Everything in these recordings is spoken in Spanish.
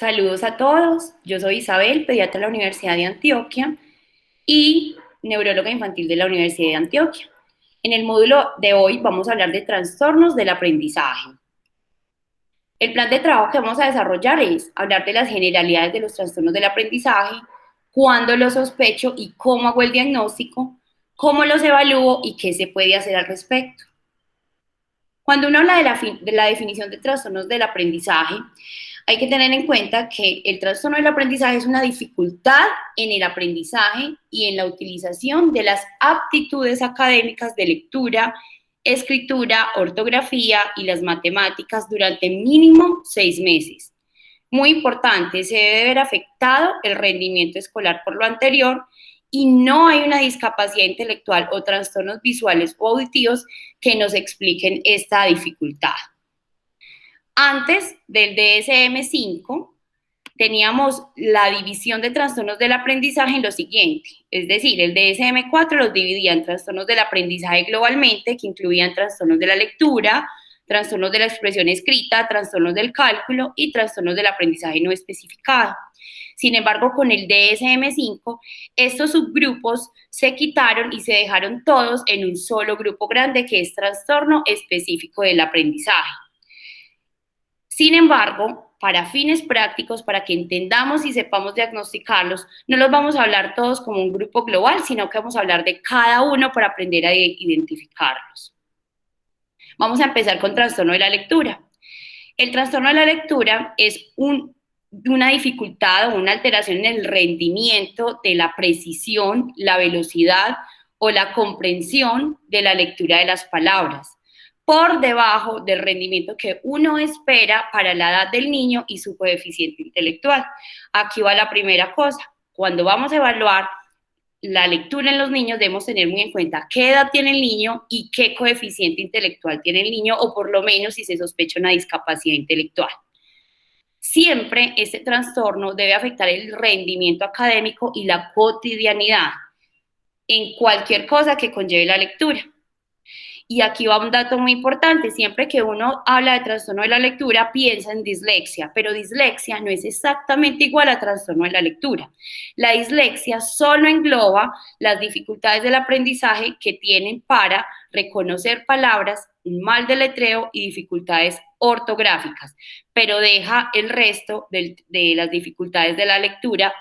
Saludos a todos, yo soy Isabel, pediatra de la Universidad de Antioquia y neuróloga infantil de la Universidad de Antioquia. En el módulo de hoy vamos a hablar de trastornos del aprendizaje. El plan de trabajo que vamos a desarrollar es hablar de las generalidades de los trastornos del aprendizaje, cuándo los sospecho y cómo hago el diagnóstico, cómo los evalúo y qué se puede hacer al respecto. Cuando uno habla de la definición de trastornos del aprendizaje, hay que tener en cuenta que el trastorno del aprendizaje es una dificultad en el aprendizaje y en la utilización de las aptitudes académicas de lectura, escritura, ortografía y las matemáticas durante mínimo 6 meses. Muy importante, se debe ver afectado el rendimiento escolar por lo anterior y no hay una discapacidad intelectual o trastornos visuales o auditivos que nos expliquen esta dificultad. Antes del DSM-5 teníamos la división de trastornos del aprendizaje en lo siguiente, es decir, el DSM-4 los dividía en trastornos del aprendizaje globalmente, que incluían trastornos de la lectura, trastornos de la expresión escrita, trastornos del cálculo y trastornos del aprendizaje no especificado. Sin embargo, con el DSM-5, estos subgrupos se quitaron y se dejaron todos en un solo grupo grande, que es trastorno específico del aprendizaje. Sin embargo, para fines prácticos, para que entendamos y sepamos diagnosticarlos, no los vamos a hablar todos como un grupo global, sino que vamos a hablar de cada uno para aprender a identificarlos. Vamos a empezar con trastorno de la lectura. El trastorno de la lectura es una dificultad o una alteración en el rendimiento de la precisión, la velocidad o la comprensión de la lectura de las palabras, por debajo del rendimiento que uno espera para la edad del niño y su coeficiente intelectual. Aquí va la primera cosa. Cuando vamos a evaluar la lectura en los niños, debemos tener muy en cuenta qué edad tiene el niño y qué coeficiente intelectual tiene el niño, o por lo menos si se sospecha una discapacidad intelectual. Siempre este trastorno debe afectar el rendimiento académico y la cotidianidad en cualquier cosa que conlleve la lectura. Y aquí va un dato muy importante: siempre que uno habla de trastorno de la lectura, piensa en dislexia, pero dislexia no es exactamente igual a trastorno de la lectura. La dislexia solo engloba las dificultades del aprendizaje que tienen para reconocer palabras, un mal deletreo y dificultades ortográficas, pero deja el resto de las dificultades de la lectura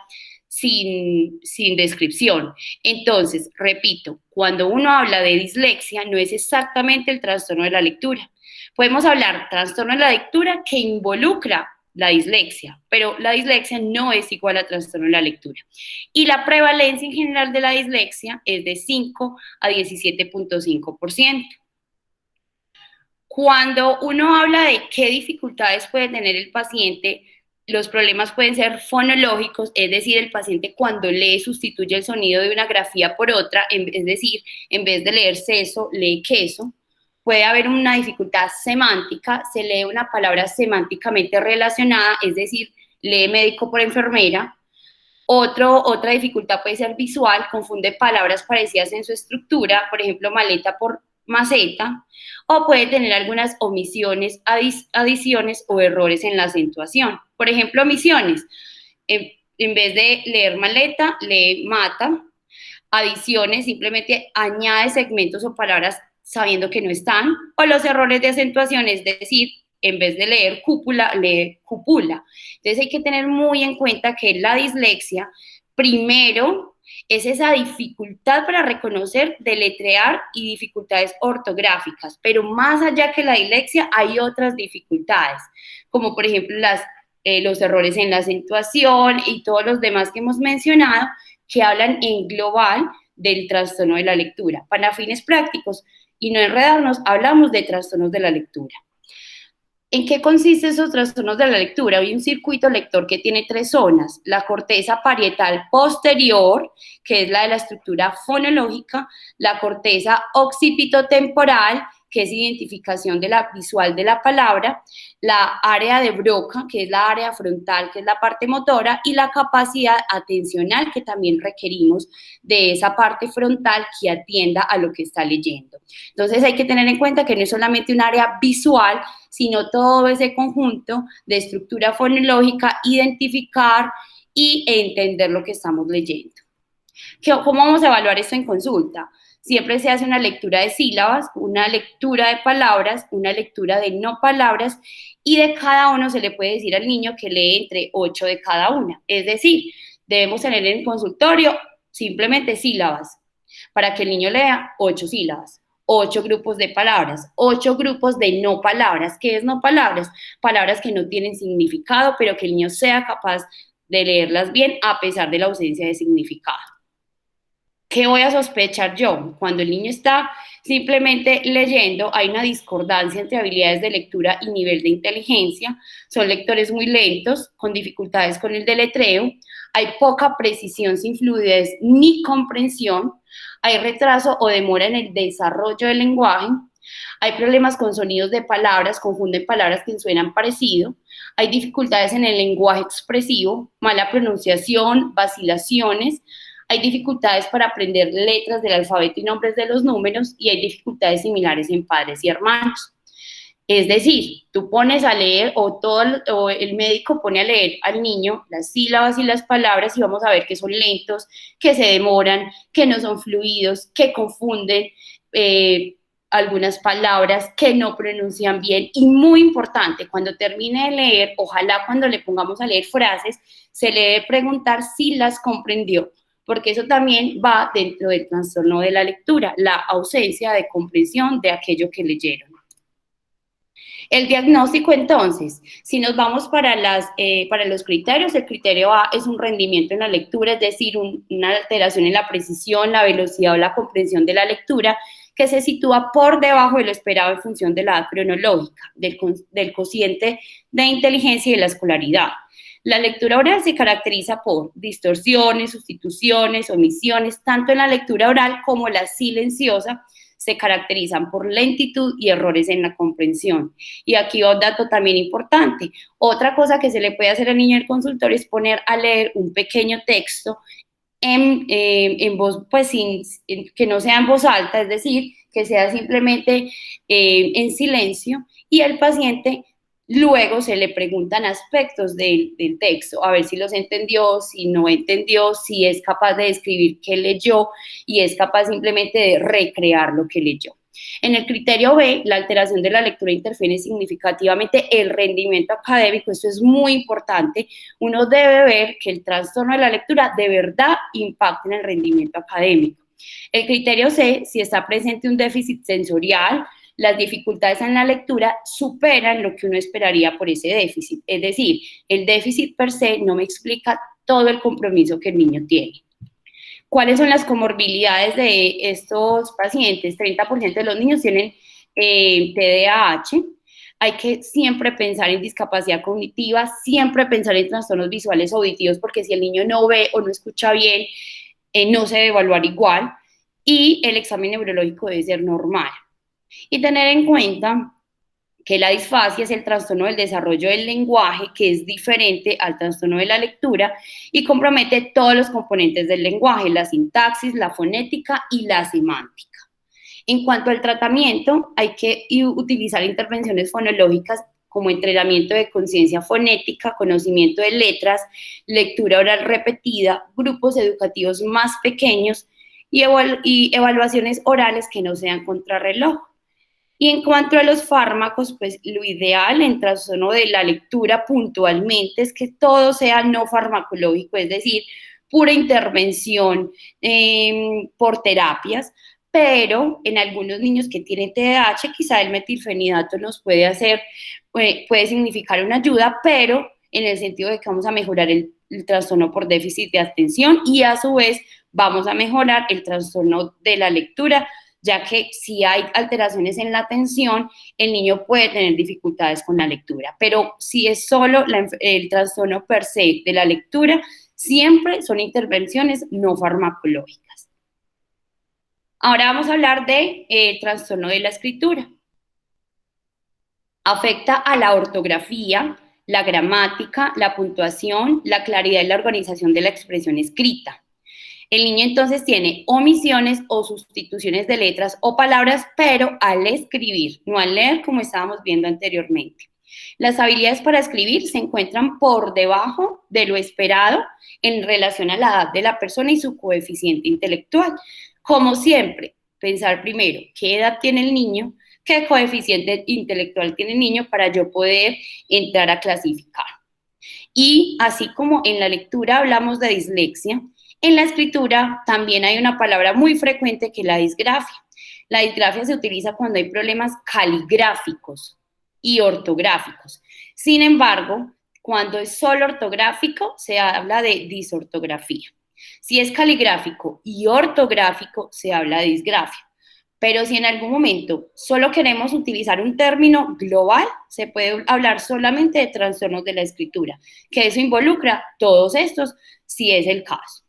sin descripción. Entonces, repito, cuando uno habla de dislexia, no es exactamente el trastorno de la lectura. Podemos hablar trastorno de la lectura que involucra la dislexia, pero la dislexia no es igual a trastorno de la lectura. Y la prevalencia en general de la dislexia es de 5 a 17.5%. Cuando uno habla de qué dificultades puede tener el paciente, los problemas pueden ser fonológicos, es decir, el paciente cuando lee sustituye el sonido de una grafía por otra, es decir, en vez de leer seso, lee queso. Puede haber una dificultad semántica, se lee una palabra semánticamente relacionada, es decir, lee médico por enfermera. Otra dificultad puede ser visual, confunde palabras parecidas en su estructura, por ejemplo, maleta por maceta, o puede tener algunas omisiones, adiciones o errores en la acentuación. Por ejemplo, omisiones: en vez de leer maleta, lee mata. Adiciones, simplemente añade segmentos o palabras sabiendo que no están. O los errores de acentuación, es decir, en vez de leer cúpula, lee cúpula. Entonces hay que tener muy en cuenta que la dislexia, primero, es esa dificultad para reconocer, deletrear y dificultades ortográficas, pero más allá que la dislexia hay otras dificultades, como por ejemplo los errores en la acentuación y todos los demás que hemos mencionado, que hablan en global del trastorno de la lectura. Para fines prácticos y no enredarnos, hablamos de trastornos de la lectura. ¿En qué consisten esos trastornos de la lectura? Hay un circuito lector que tiene 3 zonas: la corteza parietal posterior, que es la de la estructura fonológica; la corteza occipitotemporal, que es identificación de la visual de la palabra, la área de Broca, que es la área frontal, que es la parte motora, y la capacidad atencional, que también requerimos de esa parte frontal que atienda a lo que está leyendo. Entonces hay que tener en cuenta que no es solamente un área visual, sino todo ese conjunto de estructura fonológica, identificar y entender lo que estamos leyendo. ¿Cómo vamos a evaluar esto en consulta? Siempre se hace una lectura de sílabas, una lectura de palabras, una lectura de no palabras, y de cada uno se le puede decir al niño que lee entre 8 de cada una. Es decir, debemos tener en el consultorio simplemente sílabas, para que el niño lea 8 sílabas, 8 grupos de palabras, 8 grupos de no palabras. ¿Qué es no palabras? Palabras que no tienen significado, pero que el niño sea capaz de leerlas bien a pesar de la ausencia de significado. ¿Qué voy a sospechar yo? Cuando el niño está simplemente leyendo, hay una discordancia entre habilidades de lectura y nivel de inteligencia. Son lectores muy lentos, con dificultades con el deletreo. Hay poca precisión sin fluidez ni comprensión. Hay retraso o demora en el desarrollo del lenguaje. Hay problemas con sonidos de palabras, confunden palabras que suenan parecido. Hay dificultades en el lenguaje expresivo, mala pronunciación, vacilaciones. Hay dificultades para aprender letras del alfabeto y nombres de los números, y hay dificultades similares en padres y hermanos. Es decir, tú pones a leer o el médico pone a leer al niño las sílabas y las palabras y vamos a ver que son lentos, que se demoran, que no son fluidos, que confunden algunas palabras, que no pronuncian bien. Y muy importante, cuando termine de leer, ojalá cuando le pongamos a leer frases, se le debe preguntar si las comprendió, porque eso también va dentro del trastorno de la lectura, la ausencia de comprensión de aquello que leyeron. El diagnóstico, entonces, si nos vamos para los criterios, el criterio A es un rendimiento en la lectura, es decir, una alteración en la precisión, la velocidad o la comprensión de la lectura, que se sitúa por debajo de lo esperado en función de la edad cronológica, del cociente de inteligencia y de la escolaridad. La lectura oral se caracteriza por distorsiones, sustituciones, omisiones, tanto en la lectura oral como la silenciosa, se caracterizan por lentitud y errores en la comprensión. Y aquí un dato también importante. Otra cosa que se le puede hacer al niño del consultorio es poner a leer un pequeño texto en voz, pues que no sea en voz alta, es decir, que sea simplemente en silencio, y el paciente luego se le preguntan aspectos del texto, a ver si los entendió, si no entendió, si es capaz de describir qué leyó y es capaz simplemente de recrear lo que leyó. En el criterio B, la alteración de la lectura interfiere significativamente el rendimiento académico. Esto es muy importante. Uno debe ver que el trastorno de la lectura de verdad impacta en el rendimiento académico. El criterio C, si está presente un déficit sensorial, las dificultades en la lectura superan lo que uno esperaría por ese déficit. Es decir, el déficit per se no me explica todo el compromiso que el niño tiene. ¿Cuáles son las comorbilidades de estos pacientes? 30% de los niños tienen TDAH. Hay que siempre pensar en discapacidad cognitiva, siempre pensar en trastornos visuales o auditivos, porque si el niño no ve o no escucha bien, no se debe evaluar igual. Y el examen neurológico debe ser normal. Y tener en cuenta que la disfasia es el trastorno del desarrollo del lenguaje, que es diferente al trastorno de la lectura y compromete todos los componentes del lenguaje, la sintaxis, la fonética y la semántica. En cuanto al tratamiento, hay que utilizar intervenciones fonológicas como entrenamiento de conciencia fonética, conocimiento de letras, lectura oral repetida, grupos educativos más pequeños y evaluaciones orales que no sean contrarreloj. Y en cuanto a los fármacos, pues lo ideal en trastorno de la lectura puntualmente es que todo sea no farmacológico, es decir, pura intervención por terapias, pero en algunos niños que tienen TDAH, quizá el metilfenidato nos puede significar una ayuda, pero en el sentido de que vamos a mejorar el trastorno por déficit de atención y a su vez vamos a mejorar el trastorno de la lectura, ya que si hay alteraciones en la atención, el niño puede tener dificultades con la lectura. Pero si es solo el trastorno per se de la lectura, siempre son intervenciones no farmacológicas. Ahora vamos a hablar del trastorno de la escritura. Afecta a la ortografía, la gramática, la puntuación, la claridad y la organización de la expresión escrita. El niño entonces tiene omisiones o sustituciones de letras o palabras, pero al escribir, no al leer como estábamos viendo anteriormente. Las habilidades para escribir se encuentran por debajo de lo esperado en relación a la edad de la persona y su coeficiente intelectual. Como siempre, pensar primero qué edad tiene el niño, qué coeficiente intelectual tiene el niño para yo poder entrar a clasificar. Y así como en la lectura hablamos de dislexia, en la escritura también hay una palabra muy frecuente que es la disgrafia. La disgrafia se utiliza cuando hay problemas caligráficos y ortográficos. Sin embargo, cuando es solo ortográfico, se habla de disortografía. Si es caligráfico y ortográfico, se habla de disgrafia. Pero si en algún momento solo queremos utilizar un término global, se puede hablar solamente de trastornos de la escritura, que eso involucra todos estos, si es el caso.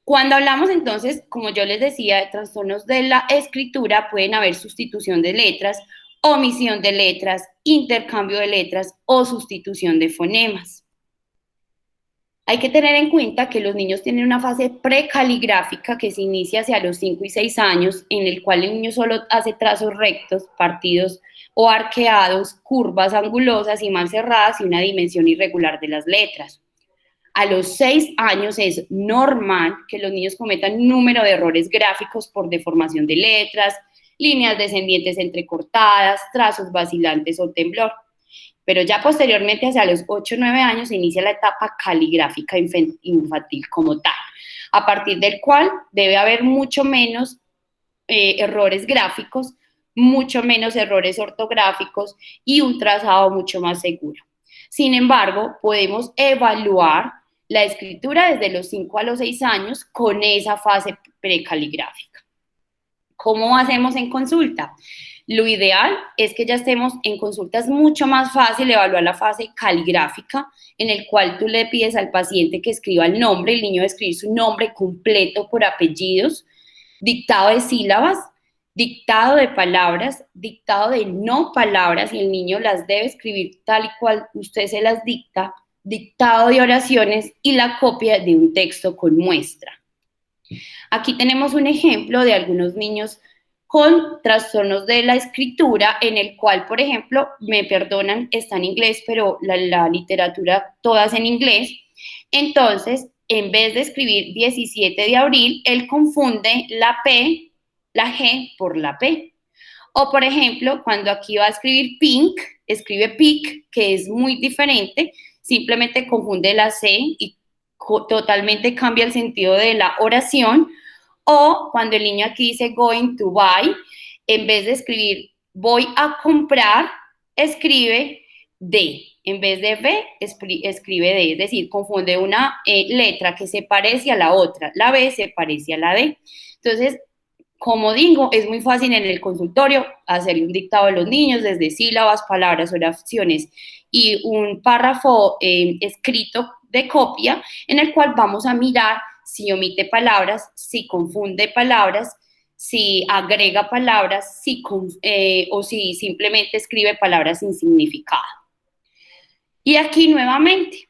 Cuando hablamos entonces, como yo les decía, de trastornos de la escritura, pueden haber sustitución de letras, omisión de letras, intercambio de letras o sustitución de fonemas. Hay que tener en cuenta que los niños tienen una fase precaligráfica que se inicia hacia los 5 y 6 años, en el cual el niño solo hace trazos rectos, partidos o arqueados, curvas angulosas y mal cerradas y una dimensión irregular de las letras. A los 6 años es normal que los niños cometan un número de errores gráficos por deformación de letras, líneas descendientes entrecortadas, trazos vacilantes o temblor. Pero ya posteriormente, hacia los 8 o 9 años, se inicia la etapa caligráfica infantil como tal, a partir del cual debe haber mucho menos errores gráficos, mucho menos errores ortográficos y un trazado mucho más seguro. Sin embargo, podemos evaluar la escritura desde los 5 a los 6 años con esa fase precaligráfica. ¿Cómo hacemos en consulta? Lo ideal es que ya estemos en consulta. Es mucho más fácil evaluar la fase caligráfica, en el cual tú le pides al paciente que escriba el nombre, el niño debe escribir su nombre completo por apellidos, dictado de sílabas, dictado de palabras, dictado de no palabras, y el niño las debe escribir tal y cual usted se las dicta, dictado de oraciones y la copia de un texto con muestra. Aquí tenemos un ejemplo de algunos niños con trastornos de la escritura, en el cual, por ejemplo, me perdonan, está en inglés, pero la literatura toda es en inglés. Entonces, en vez de escribir 17 de abril, él confunde la P, la G por la P. O, por ejemplo, cuando aquí va a escribir pink, escribe pic, que es muy diferente, simplemente confunde la C y totalmente cambia el sentido de la oración. O cuando el niño aquí dice going to buy, en vez de escribir voy a comprar, escribe D. En vez de B, escribe D. Es decir, confunde una letra que se parece a la otra. La B se parece a la D. Entonces, como digo, es muy fácil en el consultorio hacerle un dictado a los niños desde sílabas, palabras, oraciones y un párrafo escrito de copia en el cual vamos a mirar si omite palabras, si confunde palabras, si agrega palabras, o si simplemente escribe palabras sin significado. Y aquí nuevamente,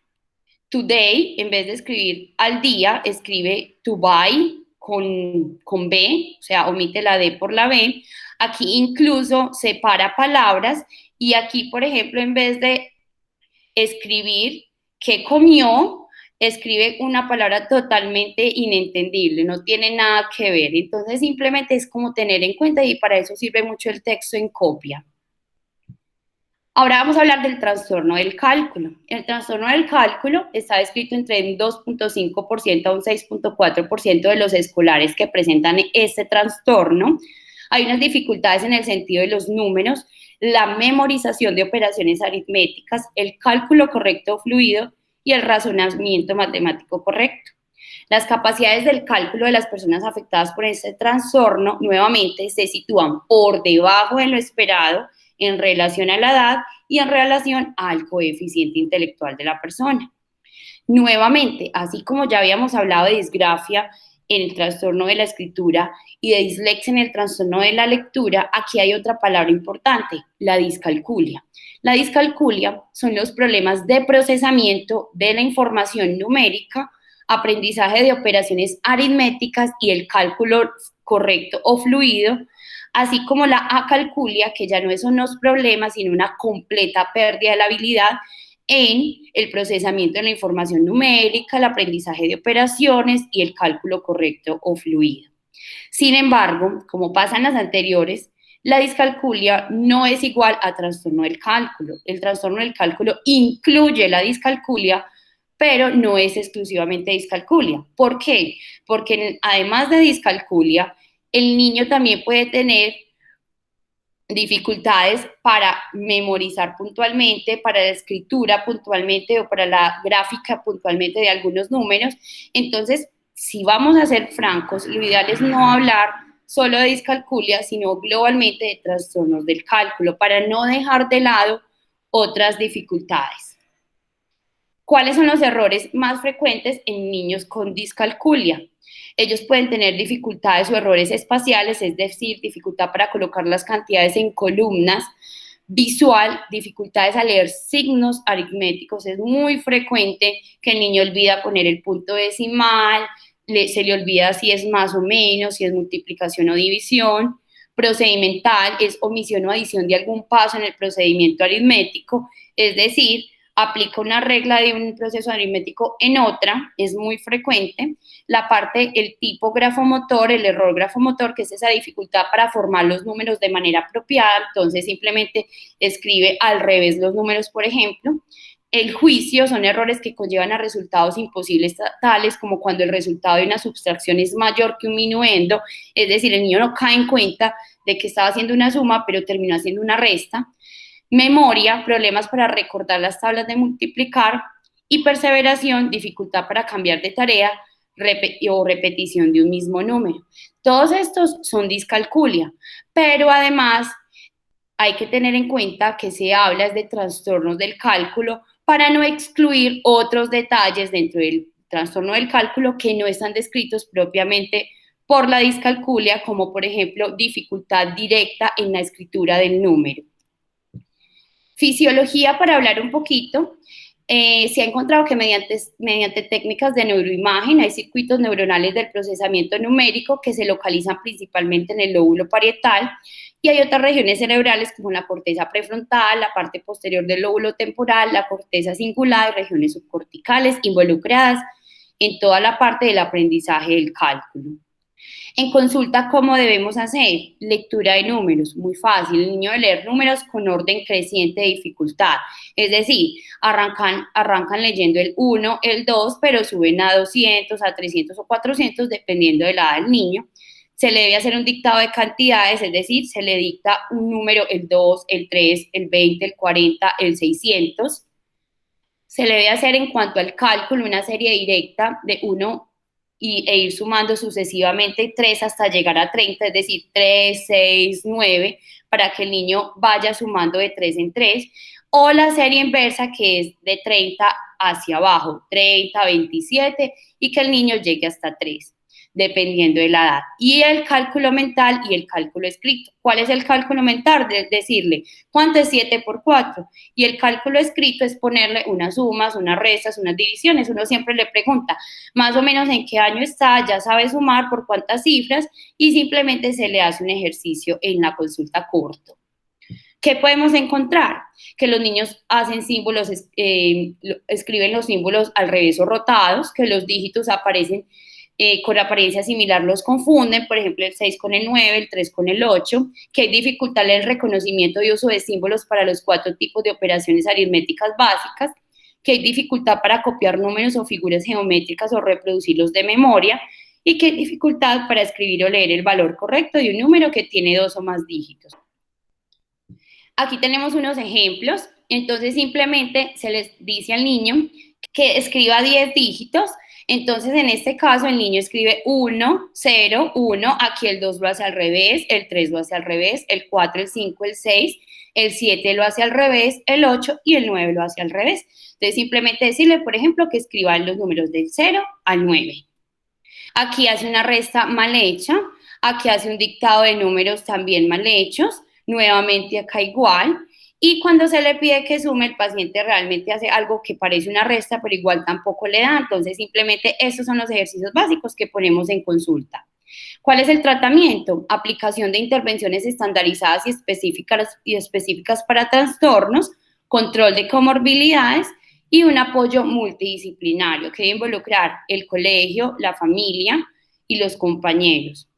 today, en vez de escribir al día, escribe to buy con B, o sea, omite la D por la B. Aquí incluso separa palabras y aquí, por ejemplo, en vez de escribir qué comió, escribe una palabra totalmente inentendible, no tiene nada que ver. Entonces, simplemente es como tener en cuenta y para eso sirve mucho el texto en copia. Ahora vamos a hablar del trastorno del cálculo. El trastorno del cálculo está descrito entre un 2.5% a un 6.4% de los escolares que presentan este trastorno. Hay unas dificultades en el sentido de los números, la memorización de operaciones aritméticas, el cálculo correcto fluido y el razonamiento matemático correcto. Las capacidades del cálculo de las personas afectadas por este trastorno nuevamente se sitúan por debajo de lo esperado en relación a la edad y en relación al coeficiente intelectual de la persona. Nuevamente, así como ya habíamos hablado de disgrafia en el trastorno de la escritura y de dislexia en el trastorno de la lectura, aquí hay otra palabra importante, la discalculia. La discalculia son los problemas de procesamiento de la información numérica, aprendizaje de operaciones aritméticas y el cálculo correcto o fluido, así como la acalculia, que ya no son unos problemas, sino una completa pérdida de la habilidad en el procesamiento de la información numérica, el aprendizaje de operaciones y el cálculo correcto o fluido. Sin embargo, como pasa en las anteriores, la discalculia no es igual a trastorno del cálculo. El trastorno del cálculo incluye la discalculia, pero no es exclusivamente discalculia. ¿Por qué? Porque además de discalculia, el niño también puede tener dificultades para memorizar puntualmente, para la escritura puntualmente o para la gráfica puntualmente de algunos números. Entonces, si vamos a ser francos, lo ideal es no hablar solo de discalculia, sino globalmente de trastornos del cálculo, para no dejar de lado otras dificultades. ¿Cuáles son los errores más frecuentes en niños con discalculia? Ellos pueden tener dificultades o errores espaciales, es decir, dificultad para colocar las cantidades en columnas, visual, dificultades a leer signos aritméticos. Es muy frecuente que el niño olvida poner el punto decimal, se le olvida si es más o menos, si es multiplicación o división. Procedimental es omisión o adición de algún paso en el procedimiento aritmético, es decir, aplica una regla de un proceso aritmético en otra, es muy frecuente. La parte, el tipo grafomotor, el error grafomotor, que es esa dificultad para formar los números de manera apropiada, entonces simplemente escribe al revés los números, por ejemplo. El juicio son errores que conllevan a resultados imposibles, tales como cuando el resultado de una subtracción es mayor que un minuendo, es decir, el niño no cae en cuenta de que estaba haciendo una suma, pero terminó haciendo una resta. Memoria, problemas para recordar las tablas de multiplicar, y perseveración, dificultad para cambiar de tarea o repetición de un mismo número. Todos estos son discalculia, pero además hay que tener en cuenta que se habla de trastornos del cálculo para no excluir otros detalles dentro del trastorno del cálculo que no están descritos propiamente por la discalculia, como por ejemplo dificultad directa en la escritura del número. Fisiología, para hablar un poquito, se ha encontrado que mediante técnicas de neuroimagen hay circuitos neuronales del procesamiento numérico que se localizan principalmente en el lóbulo parietal, y hay otras regiones cerebrales como la corteza prefrontal, la parte posterior del lóbulo temporal, la corteza cingulada y regiones subcorticales involucradas en toda la parte del aprendizaje del cálculo. En consulta, ¿cómo debemos hacer? Lectura de números, muy fácil. El niño debe leer números con orden creciente de dificultad. Es decir, arrancan leyendo el 1, el 2, pero suben a 200, a 300 o 400, dependiendo de la edad del niño. Se le debe hacer un dictado de cantidades, es decir, se le dicta un número, el 2, el 3, el 20, el 40, el 600. Se le debe hacer en cuanto al cálculo una serie directa de 1 e ir sumando sucesivamente 3 hasta llegar a 30, es decir, 3, 6, 9, para que el niño vaya sumando de 3 en 3, o la serie inversa, que es de 30 hacia abajo, 30, 27, y que el niño llegue hasta 3, dependiendo de la edad. Y el cálculo mental y el cálculo escrito. ¿Cuál es el cálculo mental? Decirle, ¿cuánto es 7 por 4? Y el cálculo escrito es ponerle unas sumas, unas restas, unas divisiones. Uno siempre le pregunta, más o menos en qué año está, ya sabe sumar por cuántas cifras, y simplemente se le hace un ejercicio en la consulta corto. ¿Qué podemos encontrar? Que los niños hacen símbolos, escriben los símbolos al revés o rotados, que los dígitos aparecen con apariencia similar, los confunden, por ejemplo, el 6 con el 9, el 3 con el 8, que hay dificultad en el reconocimiento y uso de símbolos para los 4 tipos de operaciones aritméticas básicas, que hay dificultad para copiar números o figuras geométricas o reproducirlos de memoria, y que hay dificultad para escribir o leer el valor correcto de un número que tiene 2 o más dígitos. Aquí tenemos unos ejemplos. Entonces simplemente se les dice al niño que escriba 10 dígitos. Entonces, en este caso, el niño escribe 1, 0, 1, aquí el 2 lo hace al revés, el 3 lo hace al revés, el 4, el 5, el 6, el 7 lo hace al revés, el 8 y el 9 lo hace al revés. Entonces, simplemente decirle, por ejemplo, que escriba los números del 0 al 9. Aquí hace una resta mal hecha, aquí hace un dictado de números también mal hechos, nuevamente acá igual, y cuando se le pide que sume, el paciente realmente hace algo que parece una resta, pero igual tampoco le da, entonces simplemente estos son los ejercicios básicos que ponemos en consulta. ¿Cuál es el tratamiento? Aplicación de intervenciones estandarizadas y específicas para trastornos, control de comorbilidades y un apoyo multidisciplinario que debe involucrar el colegio, la familia y los compañeros.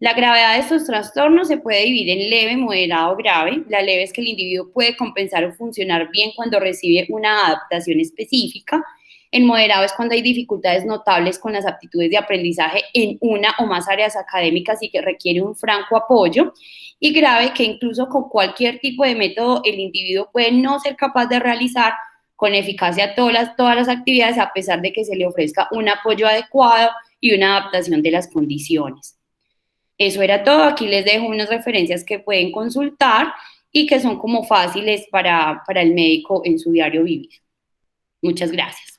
La gravedad de estos trastornos se puede dividir en leve, moderado o grave. La leve es que el individuo puede compensar o funcionar bien cuando recibe una adaptación específica. El moderado es cuando hay dificultades notables con las aptitudes de aprendizaje en una o más áreas académicas y que requiere un franco apoyo. Y grave, que incluso con cualquier tipo de método el individuo puede no ser capaz de realizar con eficacia todas las actividades a pesar de que se le ofrezca un apoyo adecuado y una adaptación de las condiciones. Eso era todo. Aquí les dejo unas referencias que pueden consultar y que son como fáciles para el médico en su diario vivir. Muchas gracias.